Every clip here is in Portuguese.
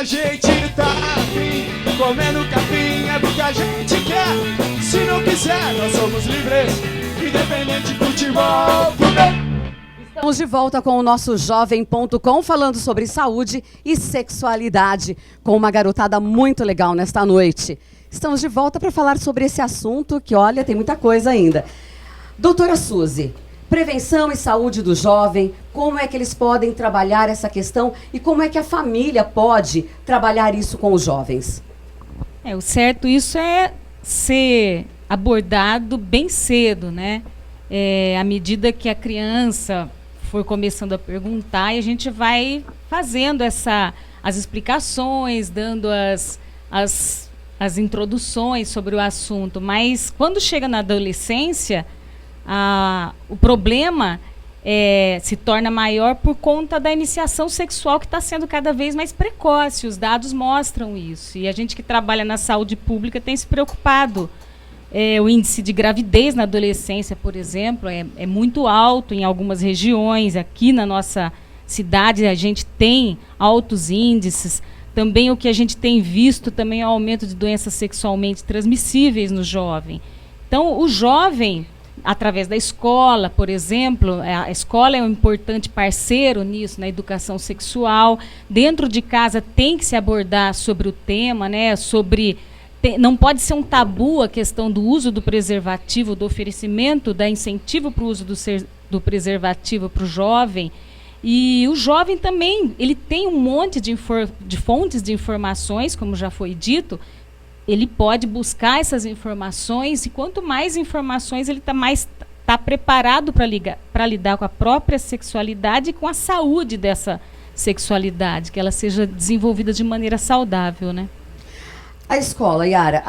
a gente tá afim, comendo capim é porque a gente quer. Se não quiser, nós somos livres, independente do futebol. Estamos de volta com o nosso Jovem.com, falando sobre saúde e sexualidade, com uma garotada muito legal nesta noite. Estamos de volta para falar sobre esse assunto que, olha, tem muita coisa ainda. Doutora Suzy, prevenção e saúde do jovem, como é que eles podem trabalhar essa questão e como é que a família pode trabalhar isso com os jovens? O certo, isso é ser abordado bem cedo, né? À medida que a criança for começando a perguntar, e a gente vai fazendo as explicações, dando as introduções sobre o assunto. Mas quando chega na adolescência, o problema se torna maior por conta da iniciação sexual que está sendo cada vez mais precoce. Os dados mostram isso. E a gente que trabalha na saúde pública tem se preocupado. O índice de gravidez na adolescência, por exemplo, é muito alto em algumas regiões. Aqui na nossa cidade a gente tem altos índices. Também o que a gente tem visto também é o aumento de doenças sexualmente transmissíveis no jovem. Então, o jovem, através da escola, por exemplo, a escola é um importante parceiro nisso, na educação sexual. Dentro de casa tem que se abordar sobre o tema, né, não pode ser um tabu a questão do uso do preservativo, do oferecimento, da incentivo para o uso do preservativo para o jovem. E o jovem também, ele tem um monte de fontes de informações, como já foi dito. Ele pode buscar essas informações, e quanto mais informações ele está preparado para lidar com a própria sexualidade e com a saúde dessa sexualidade, que ela seja desenvolvida de maneira saudável, né? A escola, Yara,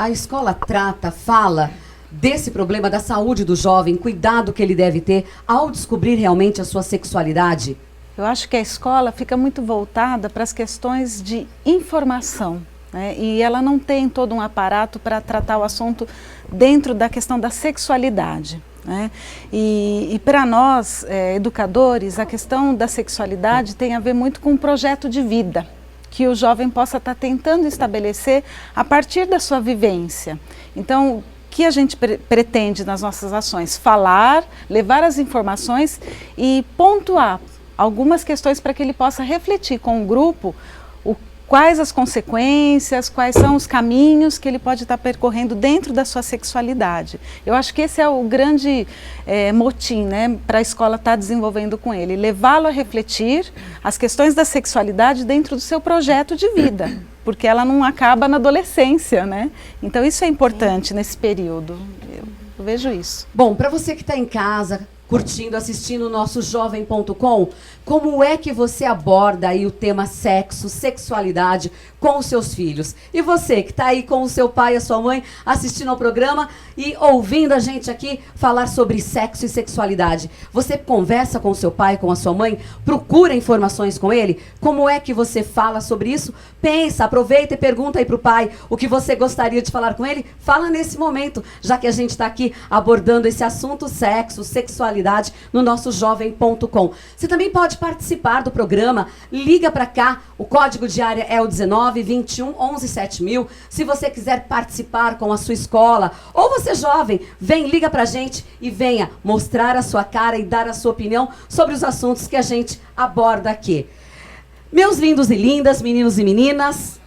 fala desse problema da saúde do jovem, cuidado que ele deve ter ao descobrir realmente a sua sexualidade? Eu acho que a escola fica muito voltada para as questões de informação, né? E ela não tem todo um aparato para tratar o assunto dentro da questão da sexualidade, né? E para nós, educadores, a questão da sexualidade tem a ver muito com um projeto de vida que o jovem possa estar tentando estabelecer a partir da sua vivência. Então, o que a gente pretende nas nossas ações? Falar, levar as informações e pontuar algumas questões para que ele possa refletir com o grupo quais as consequências, quais são os caminhos que ele pode estar percorrendo dentro da sua sexualidade. Eu acho que esse é o grande motim, né, para a escola estar desenvolvendo com ele, levá-lo a refletir as questões da sexualidade dentro do seu projeto de vida, porque ela não acaba na adolescência, né? Então isso é importante nesse período, eu vejo isso. Bom, para você que está em casa, curtindo, assistindo o nosso Jovem.com, como é que você aborda aí o tema sexo, sexualidade com os seus filhos? E você que está aí com o seu pai e a sua mãe assistindo ao programa e ouvindo a gente aqui falar sobre sexo e sexualidade, você conversa com o seu pai, com a sua mãe? Procura informações com ele? Como é que você fala sobre isso? Pensa, aproveita e pergunta aí para o pai o que você gostaria de falar com ele. Fala nesse momento, já que a gente está aqui abordando esse assunto sexo, sexualidade no nosso Jovem.com. Você também pode participar do programa, liga para cá, o código de área é o 19 21 11 7000. Se você quiser participar com a sua escola, ou você jovem, liga pra gente e venha mostrar a sua cara e dar a sua opinião sobre os assuntos que a gente aborda aqui. Meus lindos e lindas, meninos e meninas,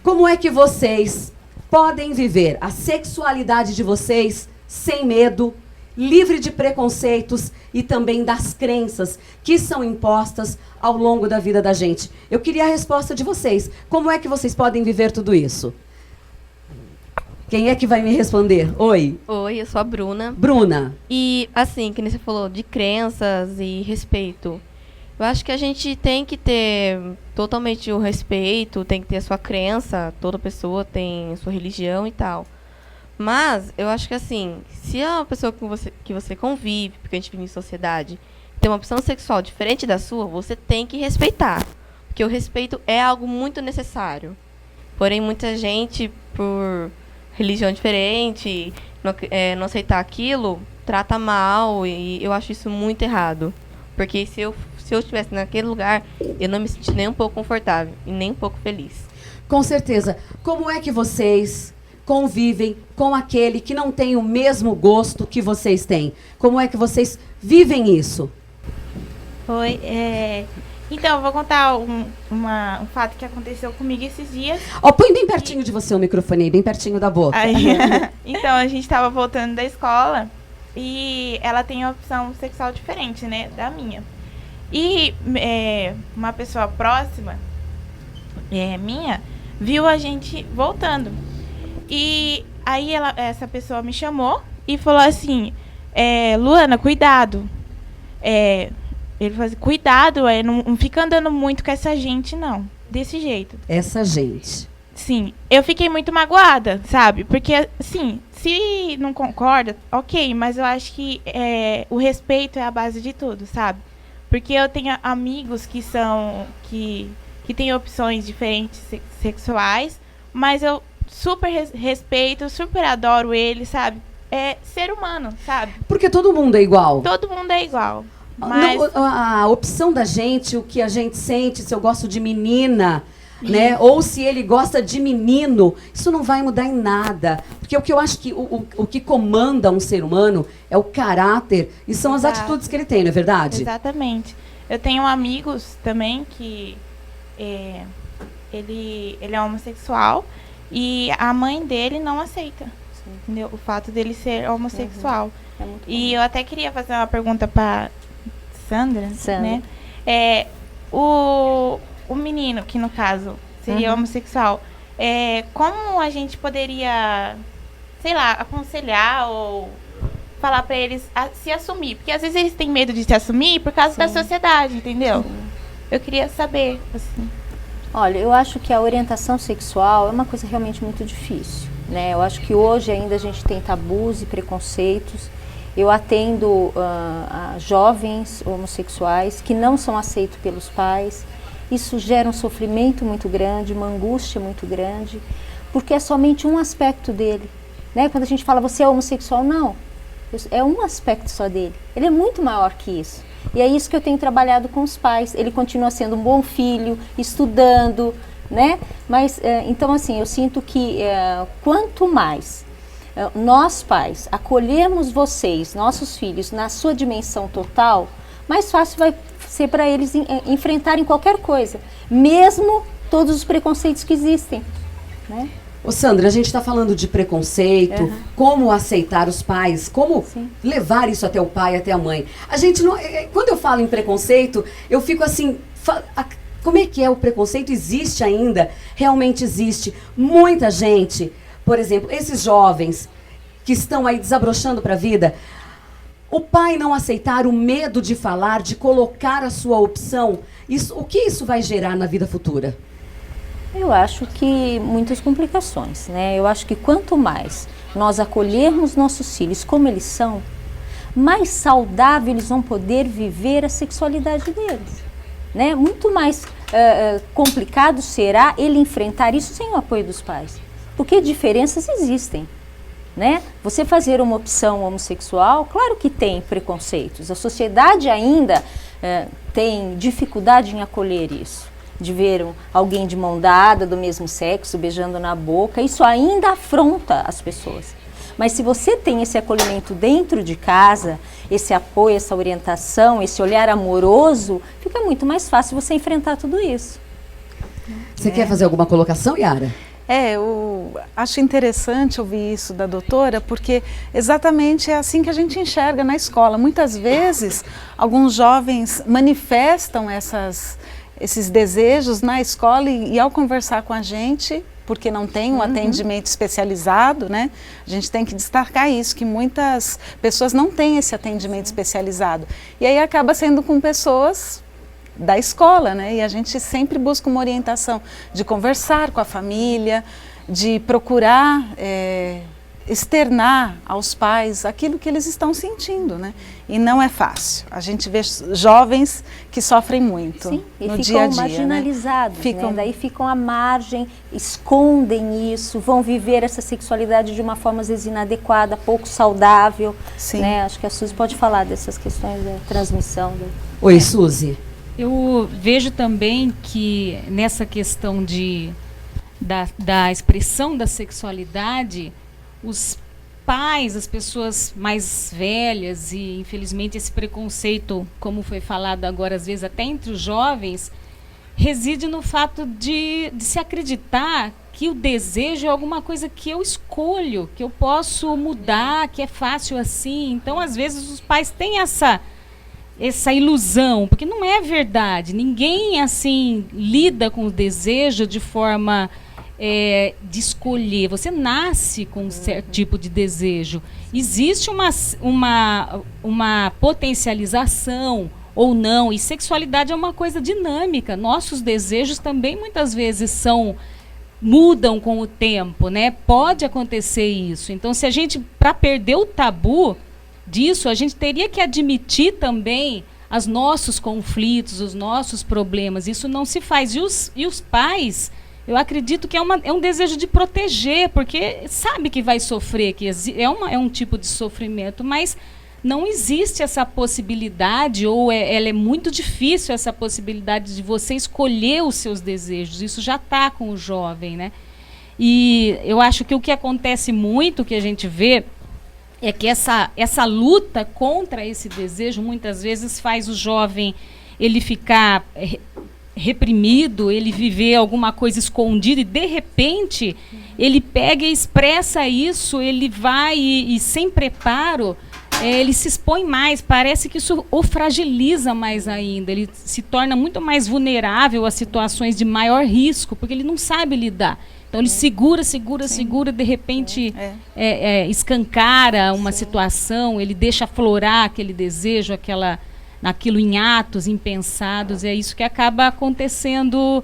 como é que vocês podem viver a sexualidade de vocês sem medo, livre de preconceitos e também das crenças que são impostas ao longo da vida da gente? Eu queria a resposta de vocês. Como é que vocês podem viver tudo isso? Quem é que vai me responder? Oi. Oi, eu sou a Bruna. Bruna. E, assim, que nem você falou, de crenças e respeito. Eu acho que a gente tem que ter totalmente o respeito, tem que ter a sua crença, toda pessoa tem sua religião e tal. Mas eu acho que, assim, se é uma pessoa que você convive, porque a gente vive em sociedade, tem uma opção sexual diferente da sua, você tem que respeitar. Porque o respeito é algo muito necessário. Porém, muita gente, por religião diferente, não aceitar aquilo, trata mal, e eu acho isso muito errado. Porque se eu estivesse naquele lugar, eu não me senti nem um pouco confortável e nem um pouco feliz. Com certeza. Como é que vocês convivem com aquele que não tem o mesmo gosto que vocês têm? Como é que vocês vivem isso? Oi, então, eu vou contar um fato que aconteceu comigo esses dias. Ó, põe bem pertinho de você o microfone aí, bem pertinho da boca. Aí, então, a gente estava voltando da escola e ela tem uma opção sexual diferente, né, da minha. E uma pessoa próxima, minha, viu a gente voltando. E aí essa pessoa me chamou e falou assim, Luana, cuidado. Ele falou assim, cuidado, não fica andando muito com essa gente, não. Desse jeito. Essa gente. Sim, eu fiquei muito magoada, sabe? Porque, assim, se não concorda, ok, mas eu acho que o respeito é a base de tudo, sabe? Porque eu tenho amigos que têm opções diferentes sexuais, mas eu super respeito, super adoro ele, sabe? É ser humano, sabe? Porque todo mundo é igual. Todo mundo é igual. Mas Não, a opção da gente, o que a gente sente, se eu gosto de menina, né? Ou se ele gosta de menino, isso não vai mudar em nada. Porque o que eu acho que o que comanda um ser humano é o caráter e são as Exato. atitudes que ele tem, não é verdade? Exatamente. Eu tenho amigos também que ele é homossexual e a mãe dele não aceita. Entendeu? O fato dele ser homossexual. É muito E eu até queria fazer uma pergunta para Sandra, né? O menino, que no caso seria homossexual, como a gente poderia, sei lá, aconselhar ou falar para eles se assumir? Porque às vezes eles têm medo de se assumir por causa da sociedade, entendeu? Eu queria saber, assim. Olha, eu acho que a orientação sexual é uma coisa realmente muito difícil, né? Eu acho que hoje ainda a gente tem tabus e preconceitos. Eu atendo a jovens homossexuais que não são aceitos pelos pais. Isso gera um sofrimento muito grande, uma angústia muito grande, porque é somente um aspecto dele, né? Quando a gente fala você é homossexual, não, é um aspecto só dele. Ele é muito maior que isso. E é isso que eu tenho trabalhado com os pais. Ele continua sendo um bom filho, estudando, né? Mas, então, assim, eu sinto que quanto mais nós pais acolhermos vocês, nossos filhos, na sua dimensão total, mais fácil vai ser para eles enfrentarem qualquer coisa, mesmo todos os preconceitos que existem, né? Ô Sandra, a gente está falando de preconceito, como aceitar os pais, como levar isso até o pai, até a mãe. A gente não, quando eu falo em preconceito, eu fico assim, como é que é o preconceito? Existe ainda? Realmente existe. Muita gente, por exemplo, esses jovens que estão aí desabrochando para a vida, o pai não aceitar, o medo de falar, de colocar a sua opção, o que isso vai gerar na vida futura? Eu acho que muitas complicações, né? Eu acho que quanto mais nós acolhermos nossos filhos como eles são, mais saudável eles vão poder viver a sexualidade deles, né? Muito mais complicado será ele enfrentar isso sem o apoio dos pais, porque diferenças existem, né? Você fazer uma opção homossexual, claro que tem preconceitos, a sociedade ainda tem dificuldade em acolher isso. De ver alguém de mão dada, do mesmo sexo, beijando na boca, isso ainda afronta as pessoas. Mas se você tem esse acolhimento dentro de casa, esse apoio, essa orientação, esse olhar amoroso, fica muito mais fácil você enfrentar tudo isso. Você quer fazer alguma colocação, Yara? Eu acho interessante ouvir isso da doutora, porque exatamente é assim que a gente enxerga na escola. Muitas vezes, alguns jovens manifestam esses desejos na escola e ao conversar com a gente, porque não tem um atendimento especializado, né? A gente tem que destacar isso, que muitas pessoas não têm esse atendimento especializado. E aí acaba sendo com pessoas da escola, né? E a gente sempre busca uma orientação de conversar com a família, de procurar externar aos pais aquilo que eles estão sentindo, né? E não é fácil. A gente vê jovens que sofrem muito no dia a dia, marginalizados, né? Ficam... né? Daí ficam à margem, escondem isso, vão viver essa sexualidade de uma forma às vezes inadequada, pouco saudável, né? Acho que a Suzy pode falar dessas questões da transmissão. Oi, Suzy. Eu vejo também que nessa questão da expressão da sexualidade, os pais, as pessoas mais velhas e, infelizmente, esse preconceito, como foi falado agora, às vezes até entre os jovens, reside no fato de se acreditar que o desejo é alguma coisa que eu escolho, que eu posso mudar, que é fácil assim. Então, às vezes, os pais têm essa ilusão, porque não é verdade. Ninguém, assim, lida com o desejo de forma de escolher. Você nasce com um certo tipo de desejo. Existe uma potencialização ou não, e sexualidade é uma coisa dinâmica. Nossos desejos também, muitas vezes, mudam com o tempo, né? Pode acontecer isso. Então, se a gente, para perder o tabu disso, a gente teria que admitir também os nossos conflitos, os nossos problemas. Isso não se faz. E os pais, eu acredito que é um desejo de proteger, porque sabe que vai sofrer, que é um tipo de sofrimento, mas não existe essa possibilidade, ou ela é muito difícil, essa possibilidade de você escolher os seus desejos. Isso já está com o jovem, né? E eu acho que o que acontece muito, que a gente vê, é que essa luta contra esse desejo, muitas vezes faz o jovem ele ficar reprimido, ele viver alguma coisa escondida, e de repente ele pega e expressa isso, ele vai e sem preparo, ele se expõe mais, parece que isso o fragiliza mais ainda, ele se torna muito mais vulnerável a situações de maior risco, porque ele não sabe lidar. Então ele segura, de repente escancara uma situação, ele deixa aflorar aquele desejo, aquilo em atos impensados, é isso que acaba acontecendo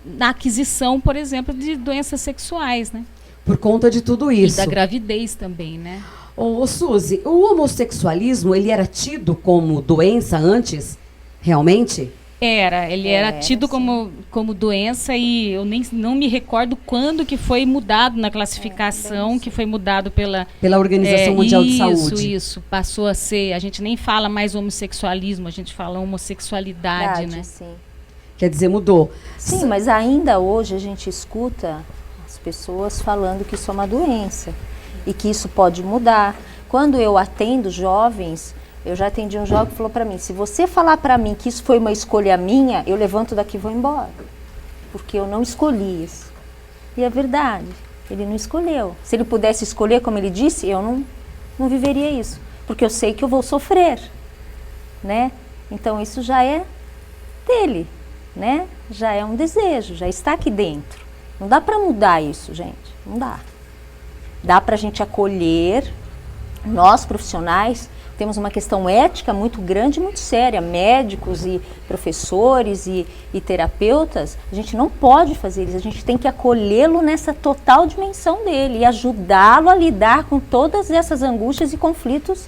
na aquisição, por exemplo, de doenças sexuais, né? Por conta de tudo isso. E da gravidez também, né? Ô, Suzy, o homossexualismo, ele era tido como doença antes, realmente? Ele era tido como doença, e eu não me recordo quando que foi mudado na classificação, que foi mudado pela Organização Mundial de Saúde. Isso, passou a ser, a gente nem fala mais homossexualismo, a gente fala homossexualidade, né? Sim. Quer dizer, mudou. Sim, mas ainda hoje a gente escuta as pessoas falando que isso é uma doença e que isso pode mudar. Quando eu atendo jovens, eu já atendi um jovem que falou para mim, se você falar para mim que isso foi uma escolha minha, eu levanto daqui e vou embora. Porque eu não escolhi isso. E é verdade, ele não escolheu. Se ele pudesse escolher, como ele disse, eu não viveria isso. Porque eu sei que eu vou sofrer, né? Então isso já é dele, né? Já é um desejo, já está aqui dentro. Não dá para mudar isso, gente, não dá. Dá para a gente acolher, nós profissionais, temos uma questão ética muito grande e muito séria. Médicos e professores e terapeutas, a gente não pode fazer isso. A gente tem que acolhê-lo nessa total dimensão dele e ajudá-lo a lidar com todas essas angústias e conflitos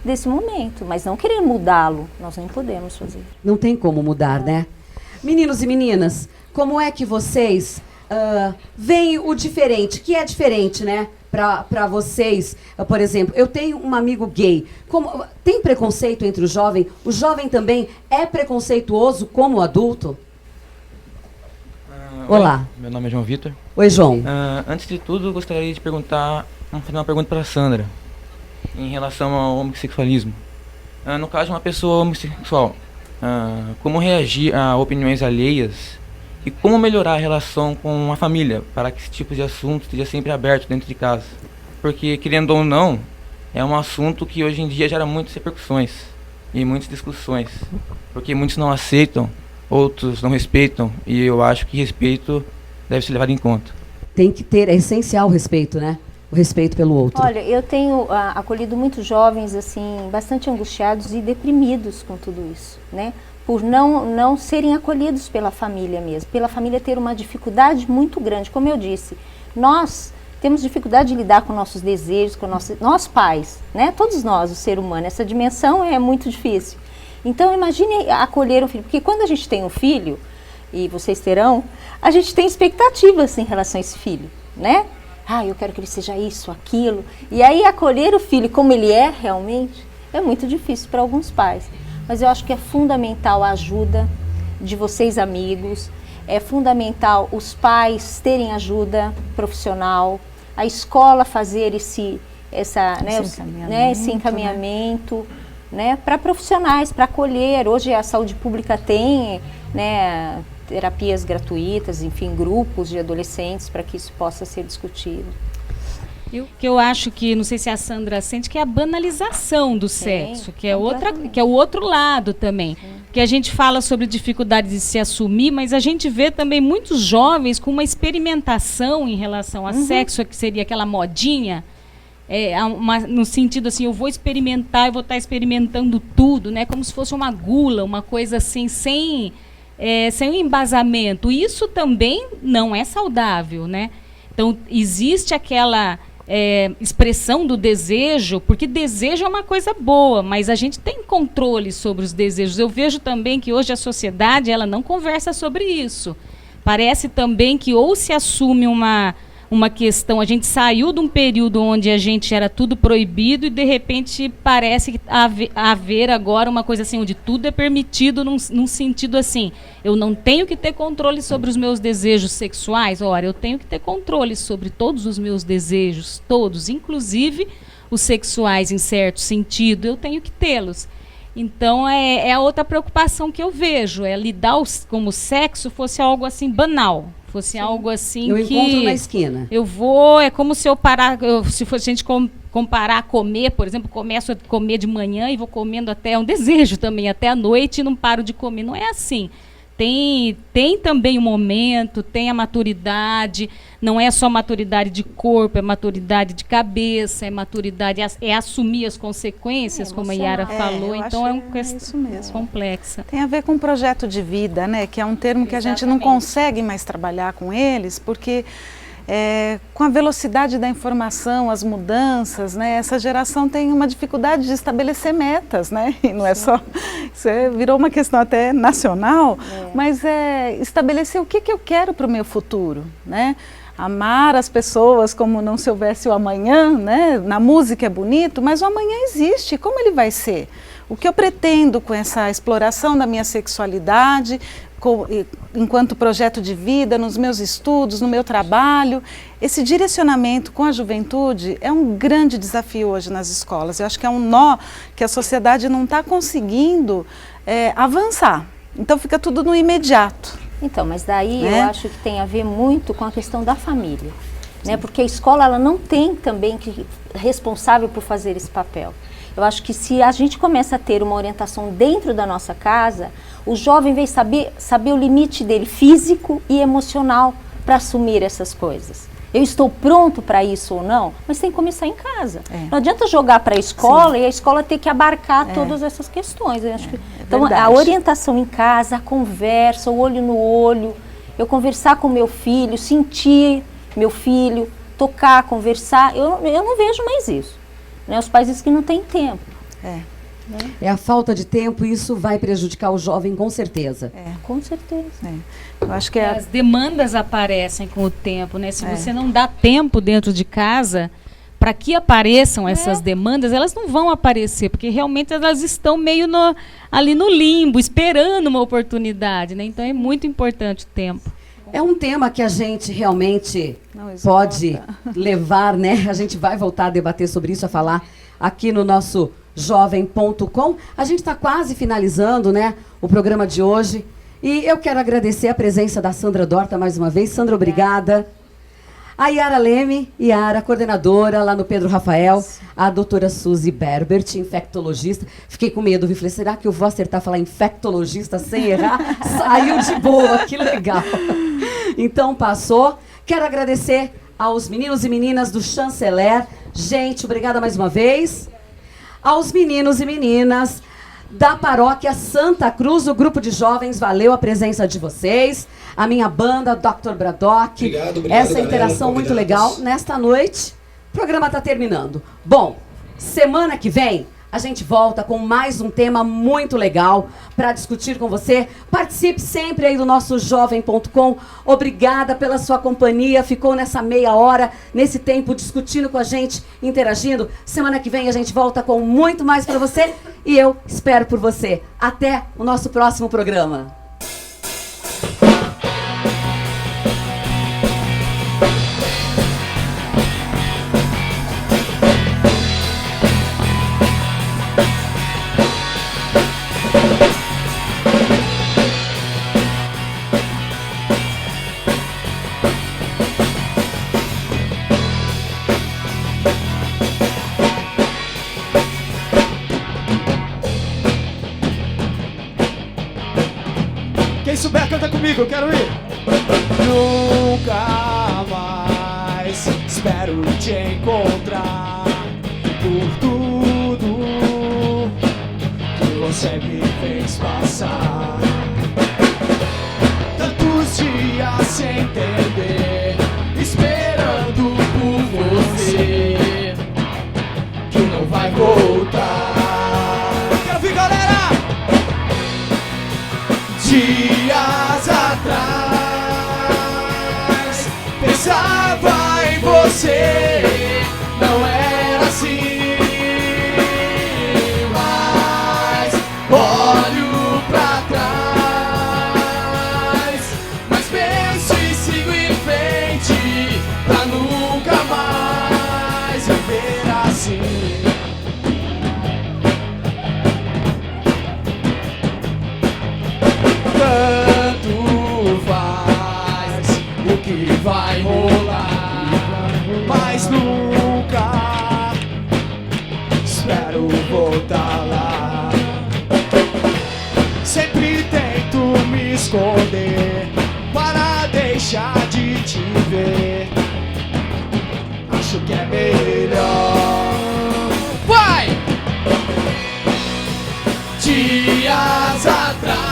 desse momento. Mas não querer mudá-lo, nós nem podemos fazer. Não tem como mudar, né? Meninos e meninas, como é que vocês veem o diferente? Que é diferente, né? Para vocês, por exemplo, eu tenho um amigo gay. Tem preconceito entre o jovem? O jovem também é preconceituoso como adulto? Olá. Oi, meu nome é João Vitor. Oi, João. Antes de tudo, eu gostaria de fazer uma pergunta para a Sandra, em relação ao homossexualismo. No caso de uma pessoa homossexual, como reagir a opiniões alheias e como melhorar a relação com a família para que esse tipo de assunto esteja sempre aberto dentro de casa? Porque, querendo ou não, é um assunto que hoje em dia gera muitas repercussões e muitas discussões. Porque muitos não aceitam, outros não respeitam, e eu acho que respeito deve ser levado em conta. Tem que ter, é essencial o respeito, né? O respeito pelo outro. Olha, eu tenho acolhido muitos jovens, assim, bastante angustiados e deprimidos com tudo isso, né? Por não serem acolhidos pela família mesmo, pela família ter uma dificuldade muito grande. Como eu disse, nós temos dificuldade de lidar com nossos desejos, com nós pais, né? Todos nós, o ser humano, essa dimensão é muito difícil. Então imagine acolher um filho, porque quando a gente tem um filho, e vocês terão, a gente tem expectativas em relação a esse filho, né? Eu quero que ele seja isso, aquilo. E aí acolher o filho como ele é realmente, é muito difícil para alguns pais. mas eu acho que é fundamental a ajuda de vocês, amigos, é fundamental os pais terem ajuda profissional, a escola fazer esse encaminhamento, né, para profissionais, para acolher. Hoje a saúde pública tem, né, terapias gratuitas, enfim, grupos de adolescentes para que isso possa ser discutido. Que eu acho que, não sei se a Sandra sente, que é a banalização do sexo, que é o outro lado também. Que a gente fala sobre dificuldade de se assumir, mas a gente vê também muitos jovens com uma experimentação em relação a sexo, que seria aquela modinha, no sentido assim, eu vou experimentar, eu vou estar experimentando tudo, né? Como se fosse uma gula, uma coisa assim, sem um embasamento. Isso também não é saudável, né? Então, existe aquela expressão do desejo, porque desejo é uma coisa boa, mas a gente tem controle sobre os desejos. Eu vejo também que hoje a sociedade ela não conversa sobre isso. Parece também que ou se assume uma questão, a gente saiu de um período onde a gente era tudo proibido e de repente parece haver agora uma coisa assim, onde tudo é permitido num sentido assim, eu não tenho que ter controle sobre os meus desejos sexuais, ora, eu tenho que ter controle sobre todos os meus desejos, todos, inclusive os sexuais em certo sentido, eu tenho que tê-los. Então é a outra preocupação que eu vejo, é lidar como sexo fosse algo assim banal. Fosse algo assim eu que... encontro na esquina. Eu vou... É como se eu parar... se fosse a gente comparar a comer, por exemplo, começo a comer de manhã e vou comendo até um desejo também, até a noite e não paro de comer. Não é assim. Tem também o momento, tem a maturidade, não é só maturidade de corpo, é maturidade de cabeça, é maturidade, é assumir as consequências, como a Yara falou, então é uma questão complexa. Tem a ver com o projeto de vida, né, que é um termo que a gente não consegue mais trabalhar com eles, porque com a velocidade da informação, as mudanças, né, essa geração tem uma dificuldade de estabelecer metas, né, e não é só, isso virou uma questão até nacional, mas estabelecer o que eu quero para o meu futuro, né, amar as pessoas como não se houvesse o amanhã, né, na música é bonito, mas o amanhã existe, como ele vai ser? O que eu pretendo com essa exploração da minha sexualidade, enquanto projeto de vida, nos meus estudos, no meu trabalho, esse direcionamento com a juventude é um grande desafio hoje nas escolas. Eu acho que é um nó que a sociedade não está conseguindo avançar. Então fica tudo no imediato. Então, mas daí eu acho que tem a ver muito com a questão da família, né? Porque a escola ela não tem também responsável por fazer esse papel. Eu acho que se a gente começa a ter uma orientação dentro da nossa casa, o jovem vai saber o limite dele físico e emocional para assumir essas coisas. Eu estou pronto para isso ou não? Mas tem que começar em casa. Não adianta jogar para a escola e a escola ter que abarcar todas essas questões. Eu acho que, então, a orientação em casa, a conversa, o olho no olho, eu conversar com meu filho, sentir meu filho, tocar, conversar, eu não vejo mais isso. Né? Os pais dizem que não tem tempo. É a falta de tempo e isso vai prejudicar o jovem com certeza. Com certeza. Eu acho que as demandas aparecem com o tempo, né? Se você não dá tempo dentro de casa para que apareçam essas demandas, elas não vão aparecer, porque realmente elas estão meio ali no limbo, esperando uma oportunidade, né? Então é muito importante o tempo. É um tema que a gente realmente pode levar, né? A gente vai voltar a debater sobre isso, a falar aqui no nosso jovem.com. A gente está quase finalizando, né, o programa de hoje. E eu quero agradecer a presença da Sandra Dorta mais uma vez. Sandra, obrigada. A Yara Leme, Yara, coordenadora lá no Pedro Rafael, a doutora Suzy Berbert, infectologista. Fiquei com medo, viu? Falei, será que eu vou acertar falar infectologista sem errar? Saiu de boa, que legal. Então, passou. Quero agradecer aos meninos e meninas do Chanceler. Gente, obrigada mais uma vez. Aos meninos e meninas da Paróquia Santa Cruz, o grupo de jovens, valeu a presença de vocês. A minha banda, Dr. Braddock. Obrigado, essa interação muito legal. Nesta noite, o programa está terminando. Bom, semana que vem, a gente volta com mais um tema muito legal para discutir com você. Participe sempre aí do nosso jovem.com. Obrigada pela sua companhia. Ficou nessa meia hora, nesse tempo, discutindo com a gente, interagindo. Semana que vem a gente volta com muito mais para você e eu espero por você. Até o nosso próximo programa. Quem souber, canta comigo, eu quero ir. Nunca mais espero te encontrar por tudo que você me fez passar. Tantos dias sem entender, esperando por você, que não vai voltar. Quero ver, galera! Dias atrás pensava em você, não era assim, mas olho pra trás, mas penso e sigo em frente pra nunca mais viver assim. Tanto faz o que vai rolar, mas nunca espero voltar lá. Sempre tento me esconder para deixar de te ver. Acho que é melhor. Vai! Dias atrás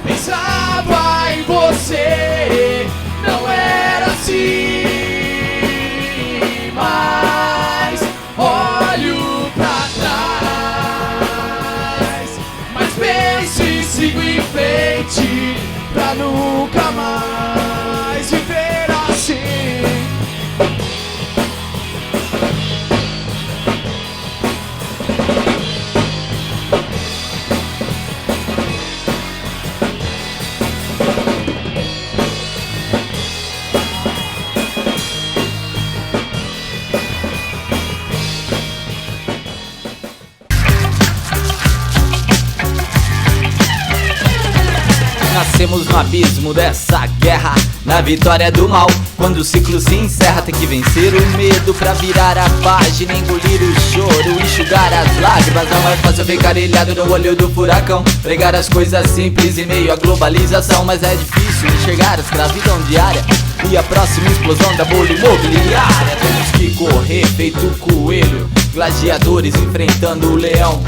pensava em você, não era assim, mas olho pra trás, mas penso e sigo em frente pra nunca mais viver assim. Nascemos no abismo dessa guerra, na vitória do mal. Quando o ciclo se encerra, tem que vencer o medo pra virar a página, engolir o choro, enxugar as lágrimas. Não é fácil ficar ilhado no olho do furacão, pregar as coisas simples em meio à globalização. Mas é difícil enxergar a escravidão diária e a próxima explosão da bolha imobiliária. Temos que correr feito coelho, gladiadores enfrentando o leão.